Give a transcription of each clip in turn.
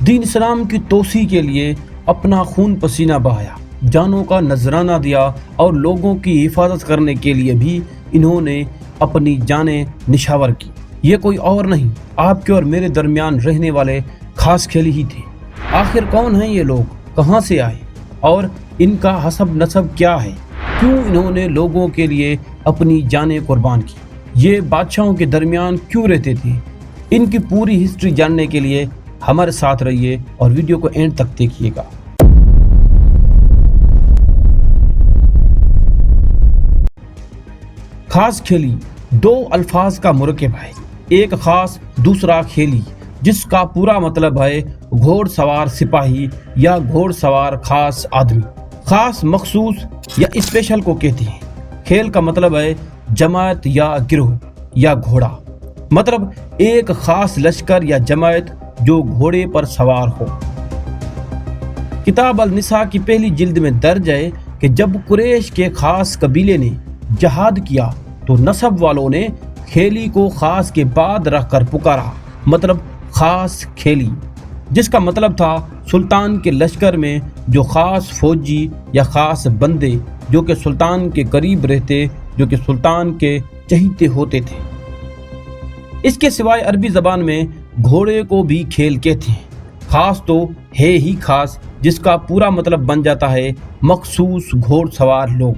دین اسلام کی توسیع کے لیے اپنا خون پسینہ بہایا، جانوں کا نذرانہ دیا اور لوگوں کی حفاظت کرنے کے لیے بھی انہوں نے اپنی جانیں نشاور کی۔ یہ کوئی اور نہیں، آپ کے اور میرے درمیان رہنے والے خاص کھیلی ہی تھے۔ آخر کون ہیں یہ لوگ، کہاں سے آئے اور ان کا حسب نسب کیا ہے؟ کیوں انہوں نے لوگوں کے لیے اپنی جانیں قربان کی؟ یہ بادشاہوں کے درمیان کیوں رہتے تھے؟ ان کی پوری ہسٹری جاننے کے لیے ہمارے ساتھ رہیے اور ویڈیو کو اینڈ تک دیکھیے گا۔ خاص کھیلی دو الفاظ کا مرکب ہے، ایک خاص دوسرا کھیلی، جس کا پورا مطلب ہے گھوڑ سوار سپاہی یا گھوڑ سوار خاص آدمی۔ خاص مخصوص یا اسپیشل کو کہتے ہیں۔ کھیل کا مطلب ہے جماعت یا گروہ یا گھوڑا، مطلب ایک خاص لشکر یا جماعت جو گھوڑے پر سوار ہو۔ کتاب النساء کی پہلی جلد میں درج ہے کہ جب قریش کے خاص قبیلے نے جہاد کیا تو نسب والوں نے کھیلی کو خاص کے بعد رکھ کر پکارا، مطلب خاص کھیلی، جس کا مطلب تھا سلطان کے لشکر میں جو خاص فوجی یا خاص بندے جو کہ سلطان کے قریب رہتے، جو کہ سلطان کے چہیتے ہوتے تھے۔ اس کے سوائے عربی زبان میں گھوڑے کو بھی کھیل کہتے ہیں۔ خاص تو ہے ہی خاص، جس کا پورا مطلب بن جاتا ہے مخصوص گھوڑ سوار لوگ۔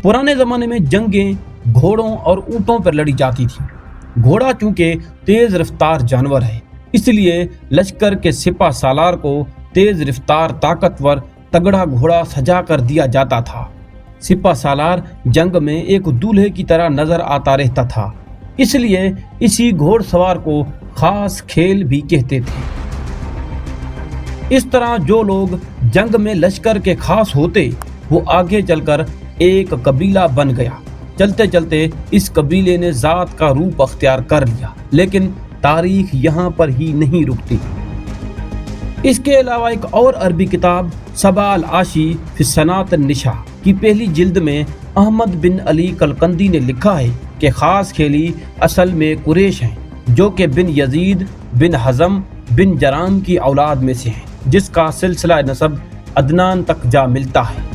پرانے زمانے میں جنگیں گھوڑوں اور اونٹوں پر لڑی جاتی تھیں۔ گھوڑا چونکہ تیز رفتار جانور ہے، اس لیے لشکر کے سپہ سالار کو تیز رفتار طاقتور تگڑا گھوڑا سجا کر دیا جاتا تھا۔ سپہ سالار جنگ میں ایک دولہے کی طرح نظر آتا رہتا تھا، اس لیے اسی گھوڑ سوار کو خاص کھیل بھی کہتے تھے۔ اس طرح جو لوگ جنگ میں لشکر کے خاص ہوتے وہ آگے چل کر ایک قبیلہ بن گیا۔ چلتے چلتے اس قبیلے نے ذات کا روپ اختیار کر لیا، لیکن تاریخ یہاں پر ہی نہیں رکتی۔ اس کے علاوہ ایک اور عربی کتاب سبع العاشی فی صناعۃ النساء کی پہلی جلد میں احمد بن علی کلکندی نے لکھا ہے کہ خاص کھیلی اصل میں قریش ہیں، جو کہ بن یزید بن حزم بن جرام کی اولاد میں سے ہیں، جس کا سلسلہ نسب عدنان تک جا ملتا ہے۔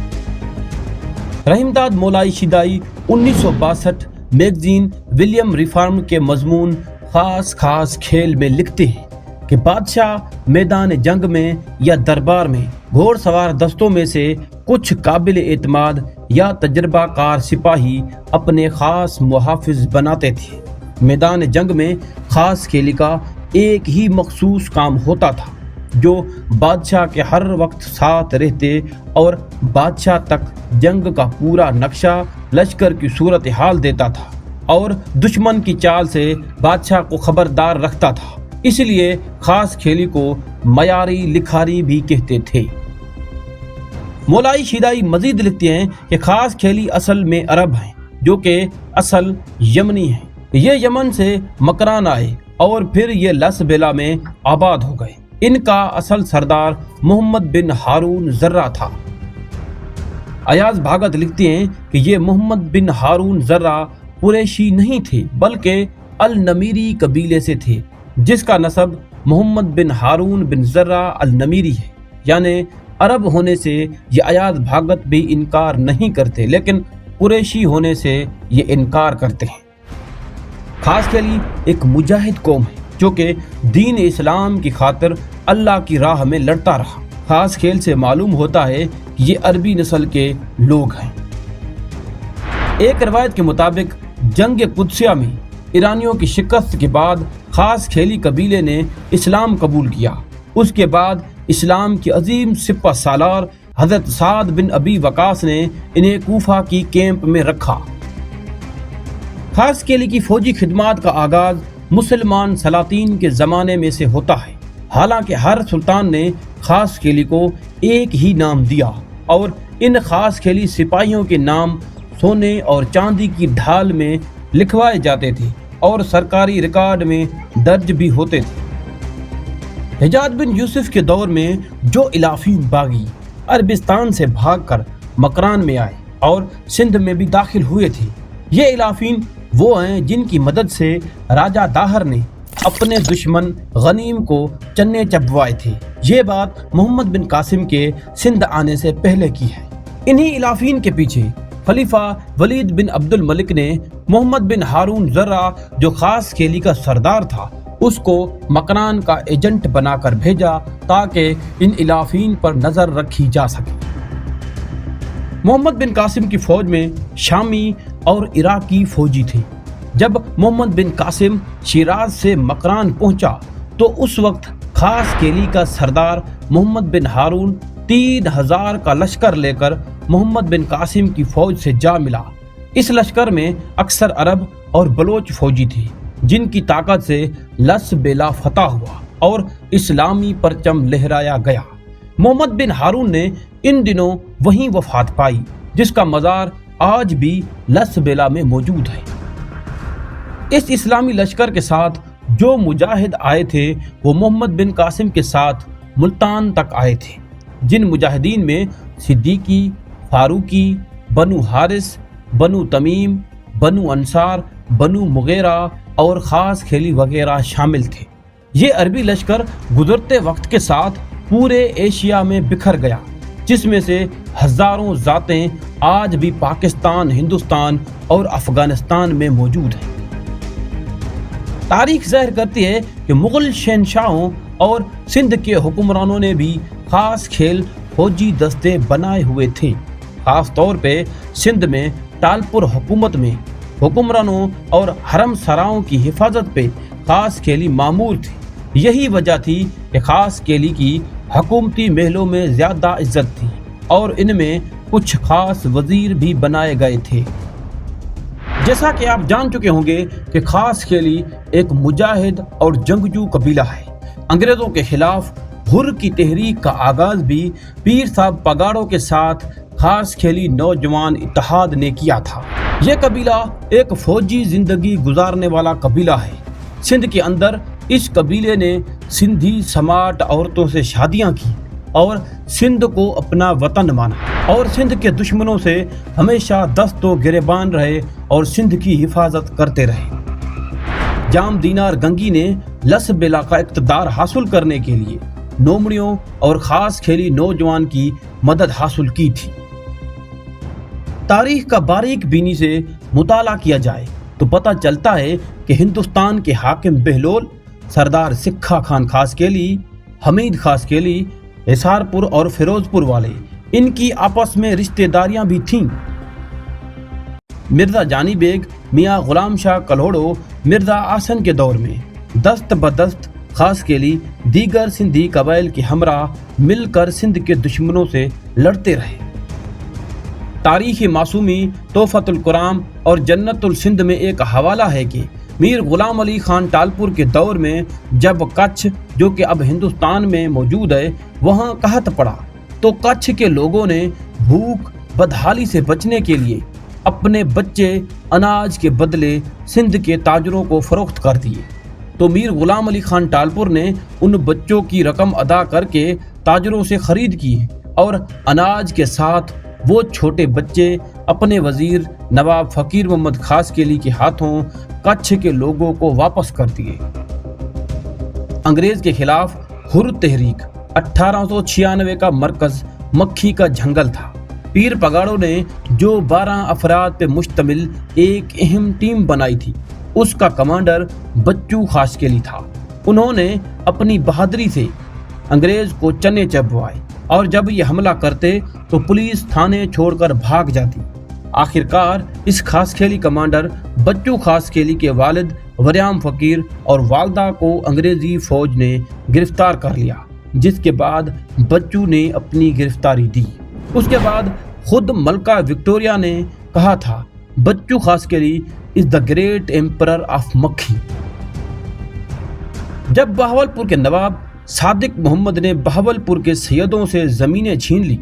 رحیم داد مولائی شیدائی 1962 میگزین ولیم ریفارم کے مضمون خاص کھیل میں لکھتے ہیں کہ بادشاہ میدان جنگ میں یا دربار میں گھوڑ سوار دستوں میں سے کچھ قابل اعتماد یا تجربہ کار سپاہی اپنے خاص محافظ بناتے تھے۔ میدان جنگ میں خاص کھیلی کا ایک ہی مخصوص کام ہوتا تھا جو بادشاہ کے ہر وقت ساتھ رہتے اور بادشاہ تک جنگ کا پورا نقشہ لشکر کی صورتحال دیتا تھا اور دشمن کی چال سے بادشاہ کو خبردار رکھتا تھا، اس لیے خاص کھیلی کو معیاری لکھاری بھی کہتے تھے۔ مولائی شیدائی مزید لکھتے ہیں کہ خاص کھیلی اصل میں عرب ہیں، جو کہ اصل یمنی ہیں۔ یہ یمن سے مکران آئے اور پھر یہ لس بیلا میں آباد ہو گئے۔ ان کا اصل سردار محمد بن ہارون زرہ تھا۔ ایاز بھاگت لکھتے ہیں کہ یہ محمد بن ہارون زرہ قریشی نہیں تھے بلکہ النمیری قبیلے سے تھے، جس کا نسب محمد بن ہارون بن زرہ النمیری ہے۔ یعنی عرب ہونے سے یہ ایاز بھاگت بھی انکار نہیں کرتے، لیکن قریشی ہونے سے یہ انکار کرتے ہیں۔ خاص کھیلی ایک مجاہد قوم ہے جو کہ دین اسلام کی خاطر اللہ کی راہ میں لڑتا رہا۔ خاص کھیل سے معلوم ہوتا ہے کہ یہ عربی نسل کے لوگ ہیں۔ ایک روایت کے مطابق جنگ قدسیہ میں ایرانیوں کی شکست کے بعد خاص کھیلی قبیلے نے اسلام قبول کیا۔ اس کے بعد اسلام کی عظیم سپہ سالار حضرت سعد بن ابی وقاص نے انہیں کوفہ کی کیمپ میں رکھا۔ خاص کھیلی کی فوجی خدمات کا آغاز مسلمان سلاطین کے زمانے میں سے ہوتا ہے، حالانکہ ہر سلطان نے خاص کھیلی کو ایک ہی نام دیا اور ان خاص کھیلی سپاہیوں کے نام سونے اور چاندی کی ڈھال میں لکھوائے جاتے تھے اور سرکاری ریکارڈ میں درج بھی ہوتے تھے۔ حجاج بن یوسف کے دور میں جو الافین باغی عربستان سے بھاگ کر مکران میں آئے اور سندھ میں بھی داخل ہوئے تھے، یہ الافین وہ ہیں جن کی مدد سے راجہ داہر نے अपने दुश्मन गनीम को चन्ने चबवाए थे। ये बात मोहम्मद बिन कासिम के सिंध आने से पहले की है। इन्हीं इलाफीन के पीछे खलीफा वलीद बिन अब्दुल मलिक ने मोहम्मद बिन हारून जर्रा, जो खास खेली का सरदार था, उसको मकरान का एजेंट बनाकर भेजा ताकि इन इलाफीन पर नजर रखी जा सके। मोहम्मद बिन कासिम की फौज में शामी और इराकी फौजी थे। जब मोहम्मद बिन कासिम शिराज से मकरान पहुंचा तो उस वक्त खास केली का सरदार मोहम्मद बिन हारून 3000 का लश्कर लेकर मोहम्मद बिन कासिम की फौज से जा मिला। इस लश्कर में अक्सर अरब और बलोच फौजी थे, जिनकी ताकत से लस बेला फतह हुआ और इस्लामी परचम लहराया गया। मोहम्मद बिन हारून ने इन दिनों वहीं वफात पाई, जिसका मज़ार आज भी लस बेला में मौजूद है। इस इस्लामी लश्कर के साथ जो मुजाहिद आए थे वो मोहम्मद बिन कासिम के साथ मुल्तान तक आए थे, जिन मुजाहिदीन में सिद्दीकी, फारूकी, बनु हारिस, बनु तमीम, बनु अंसार, बनु मुगीरा और ख़ास खेली वगैरह शामिल थे। ये अरबी लश्कर गुजरते वक्त के साथ पूरे एशिया में बिखर गया, जिसमें से हज़ारों ज़ातें आज भी पाकिस्तान, हिंदुस्तान और अफ़गानिस्तान में मौजूद हैं। तारीख ज़ाहिर करती है कि मुग़ल शहनशाहों और सिंध के हुक्मरानों ने भी ख़ास खेल फौजी दस्ते बनाए हुए थे। ख़ास तौर पे सिंध में टालपुर हुकूमत में हुक्मरानों और हरम सराओं की हिफाजत पे ख़ास खेली मामूर थे। यही वजह थी कि ख़ास खेली की हुकूमती महलों में ज़्यादा इज्जत थी और इनमें कुछ ख़ास वज़ीर भी बनाए गए थे। जैसा कि आप जान चुके होंगे कि ख़ास खेली एक मुजाहिद और जंगजू कबीला है। अंग्रेज़ों के खिलाफ हुर की तहरीक का आगाज़ भी पीर साहब पगाड़ों के साथ ख़ास खेली नौजवान इत्तेहाद ने किया था। यह कबीला एक फ़ौजी ज़िंदगी गुजारने वाला कबीला है। सिंध के अंदर इस कबीले ने सिंधी समाट औरतों से शादियां की और सिंध को अपना वतन माना और सिंध के दुश्मनों से हमेशा दस्तो गिरेबान रहे और सिंध की हिफाजत करते रहे। जाम दीनार गंगी ने लस बेला का इक़्तिदार हासिल करने के लिए नोमड़ियों और ख़ास खेली नौजवान की मदद हासिल की थी। तारीख का बारीक बीनी से मुताला किया जाए तो पता चलता है कि हिंदुस्तान के हाकिम बहलोल, सरदार सिक्खा खान खासकेली, हमीद खासकेली, हिसारपुर और फिरोजपुर वाले, इनकी आपस में रिश्तेदारियां भी थीं। मिर्ज़ा जानी बेग, मियाँ गुलाम शाह कल्होड़ो, मिर्ज़ा आसन के दौर में दस्त बदस्त खासकेली दीगर सिंधी कबाइल के हमरा मिलकर सिंध के दुश्मनों से लड़ते रहे। तारीख़ मासूमी, तोहफ़तुल कुराम और जन्नतुल सिंध में एक हवाला है कि मीर गुलाम अली खान टालपुर के दौर में जब कच्छ, जो कि अब हिंदुस्तान में मौजूद है, वहाँ कहत पड़ा तो कच्छ के लोगों ने भूख बदहाली से बचने के लिए अपने बच्चे अनाज के बदले सिंध के ताजरों को फ़रोख्त कर दिए। तो मीर गुलाम अली खान टालपुर ने उन बच्चों की रकम अदा करके ताजरों से ख़रीद की और अनाज के साथ वो छोटे बच्चे अपने वज़ीर नवाब फ़कीर मोहम्मद खासकेली के हाथों कच्छ के लोगों को वापस कर दिए। अंग्रेज़ के खिलाफ हुर तहरीक 1896 का मरकज़ मक्खी का जंगल था। पीर पगाड़ों ने जो 12 अफराद पे मुश्तमिल एक अहम टीम बनाई थी, उसका कमांडर बच्चू खासकेली था। उन्होंने अपनी बहादुरी से अंग्रेज़ को चने चबवाए और जब ये हमला करते तो पुलिस थाने छोड़कर भाग जाती। आखिरकार इस खासखेली कमांडर बच्चू खासखेली के वालिद वरियाम फ़कीर और वालदा को अंग्रेज़ी फ़ौज ने गिरफ्तार कर लिया, जिसके बाद बच्चू ने अपनी गिरफ्तारी दी। उसके बाद खुद मलका विक्टोरिया ने कहा था, Bachchu Khaskheli is the great emperor of Makhi. जब बहावलपुर के नवाब सादिक मोहम्मद ने बहावलपुर के सैयदों से ज़मीनें छीन ली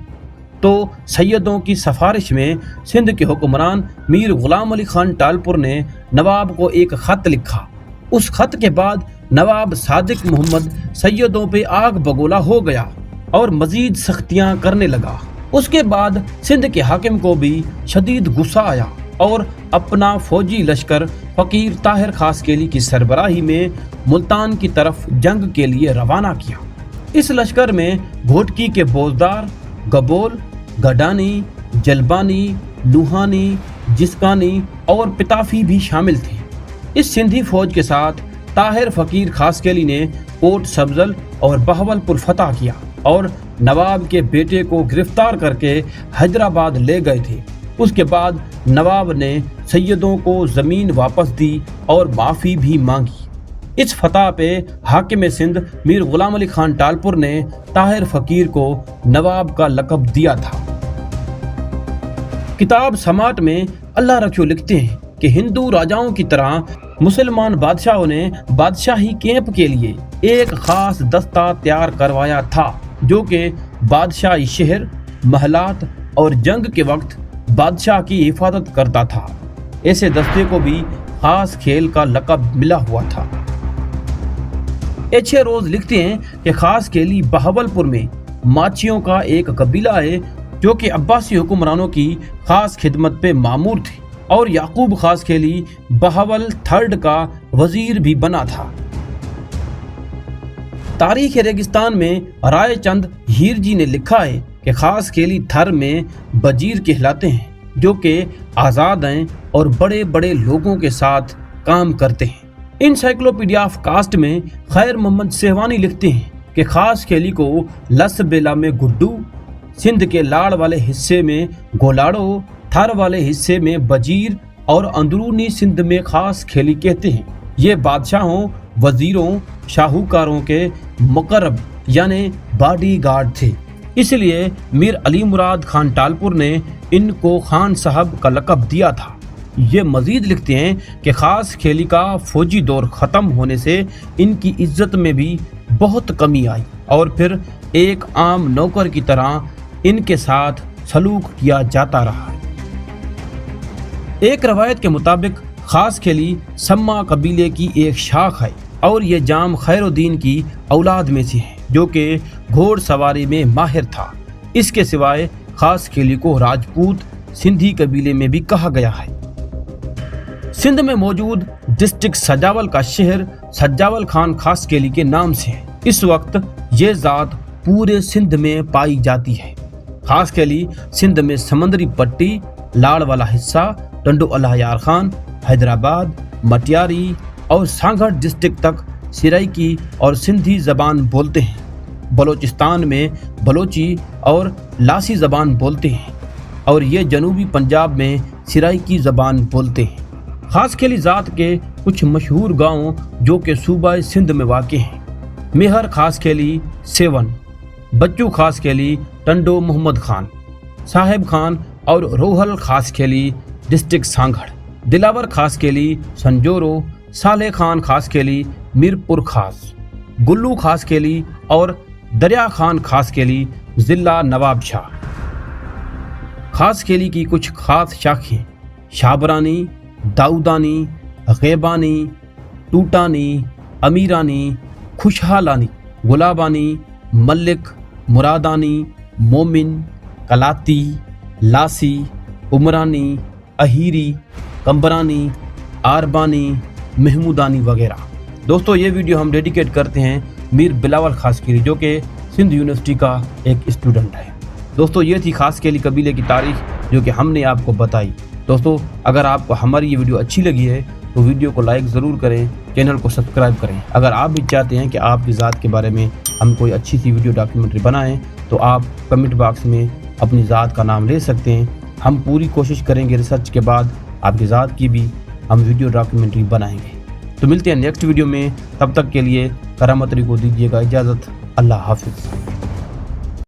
तो सैयदों की सिफारिश में सिंध के हुक्मरान मीर गुलाम अली खान टालपुर ने नवाब को एक ख़त लिखा। उस ख़त के बाद नवाब सादिक मोहम्मद सैयदों पे आग बगोला हो गया और मज़ीद सख्तियाँ करने लगा। उसके बाद सिंध के हाकिम को भी शदीद गुस्सा आया और अपना फौजी लश्कर फकीर ताहिर खासकेली की सरबराही में मुल्तान की तरफ जंग के लिए रवाना किया। इस लश्कर में घोटकी के बोजदार, गबोल, गडानी, जलबानी, लुहानी, जिस्कानी और पिताफी भी शामिल थे। इस सिंधी फौज के साथ ताहिर फकीर खासकेली ने कोट सब्जल और बहावलपुर फतह किया और नवाब के बेटे को गिरफ्तार करके हैदराबाद ले गए थे। उसके बाद नवाब ने सैयदों को जमीन वापस दी और माफी भी मांगी। इस फतह पे हाकिम सिंध मीर गुलाम अली खान टालपुर ने ताहिर फकीर को नवाब का लक़ब दिया था। किताब समाट में अल्लाह रखियो लिखते हैं कि हिंदू राजाओं की तरह मुसलमान बादशाहों ने बादशाही कैंप के लिए एक खास दस्ता तैयार करवाया था जो कि बादशाही शहर, महलात और जंग के वक्त बादशाह की हिफाजत करता था। ऐसे दस्ते को भी खास खेल का लक़ब मिला हुआ था। एच रोज लिखते हैं कि खासकेली बहावलपुर में माचियों का एक कबीला है जो कि अब्बासी हुक्मरानों की खास खिदमत पे मामूर थे और याकूब खासकेली बहावल III का वजीर भी बना था। तारीख रेगिस्तान में राय चंद हीर जी ने लिखा है कि खासकेली थर में वजीर कहलाते हैं जो कि आज़ाद हैं और बड़े बड़े लोगों के साथ काम करते हैं। इनसाइक्लोपीडिया ऑफ कास्ट में खैर मोहम्मद सेहवानी लिखते हैं कि खासकेली को लसबेला में गुड्डू, सिंध के लाड़ वाले हिस्से में गोलाड़ो, थर वाले हिस्से में वजीर और अंदरूनी सिंध में खासकेली कहते हैं। ये बादशाहों, वजीरों, शाहूकारों के मुकर्रब यानी बॉडी गार्ड थे। इसलिए मीर अली मुराद खान टालपुर ने इनको खान साहब का लक़ब दिया था। ये मजीद लिखते हैं कि खासकेली का फौजी दौर ख़त्म होने से इनकी इज्जत में भी बहुत कमी आई और फिर एक आम नौकर की तरह इनके साथ सलूक किया जाता रहा। एक रवायत के मुताबिक खासकेली सम्मा कबीले की एक शाख है और ये जाम खैरुद्दीन की औलाद में से है जो कि घोड़सवारी में माहिर था। इसके सिवाय खासकेली को राजपूत सिंधी कबीले में भी कहा गया है। सिंध में मौजूद डिस्ट्रिक्ट सजावल का शहर सजावल खान खासकेली के नाम से है। इस वक्त ये जात पूरे सिंध में पाई जाती है। खासकेली सिंध में समंदरी पट्टी, लाड़ वाला हिस्सा, टंडो अल्लाहयार खान, हैदराबाद, मटियारी और सांगढ़ डिस्ट्रिक्ट तक सिराइकी और सिंधी ज़बान बोलते हैं। बलोचिस्तान में बलोची और लासी ज़बान बोलते हैं और ये जनूबी पंजाब में सिराइकी ज़बान बोलते हैं। खासकेली ज़ात के कुछ मशहूर गांव जो कि सूबा सिंध में वाक़ हैं: मेहर खासकेली सेवन, बच्चू खासकेली टंडो मोहम्मद खान, साहेब खान और रोहल खासकेली डिस्ट्रिक्ट सांगढ़, दिलावर खासकेली संजोरो, साले खान खासकेली मीरपुर खास, गुल्लू खासकेली और दरिया खान खासकेली जिला नवाबशाह। खासकेली की कुछ खास शाखें शाबरानी, दाऊदानी, गैबानी, टूटानी, अमीरानी, खुशहालानी, गुलाबानी, मलिक, मुरादानी, मोमिन, कलाती, लासी, उमरानी, अहीरी, कंबरानी, आरबानी, महमूदानी वगैरह। दोस्तों ये वीडियो हम डेडिकेट करते हैं मीर बिलावल खासकेली जो कि सिंध यूनिवर्सिटी का एक स्टूडेंट है। दोस्तों ये थी खासकेली कबीले की तारीख जो कि हमने आपको बताई। दोस्तों अगर आपको हमारी ये वीडियो अच्छी लगी है तो वीडियो को लाइक ज़रूर करें, चैनल को सब्सक्राइब करें। अगर आप भी चाहते हैं कि आपकी ज़ात के बारे में हम कोई अच्छी सी वीडियो डॉक्यूमेंट्री बनाएं तो आप कमेंट बॉक्स में अपनी ज़ात का नाम ले सकते हैं। हम पूरी कोशिश करेंगे रिसर्च के बाद आपकी ज़ात की भी हम वीडियो डॉक्यूमेंट्री बनाएंगे। तो मिलते हैं नेक्स्ट वीडियो में, तब तक के लिए करामत को दीजिएगा इजाज़त। अल्लाह हाफिज़।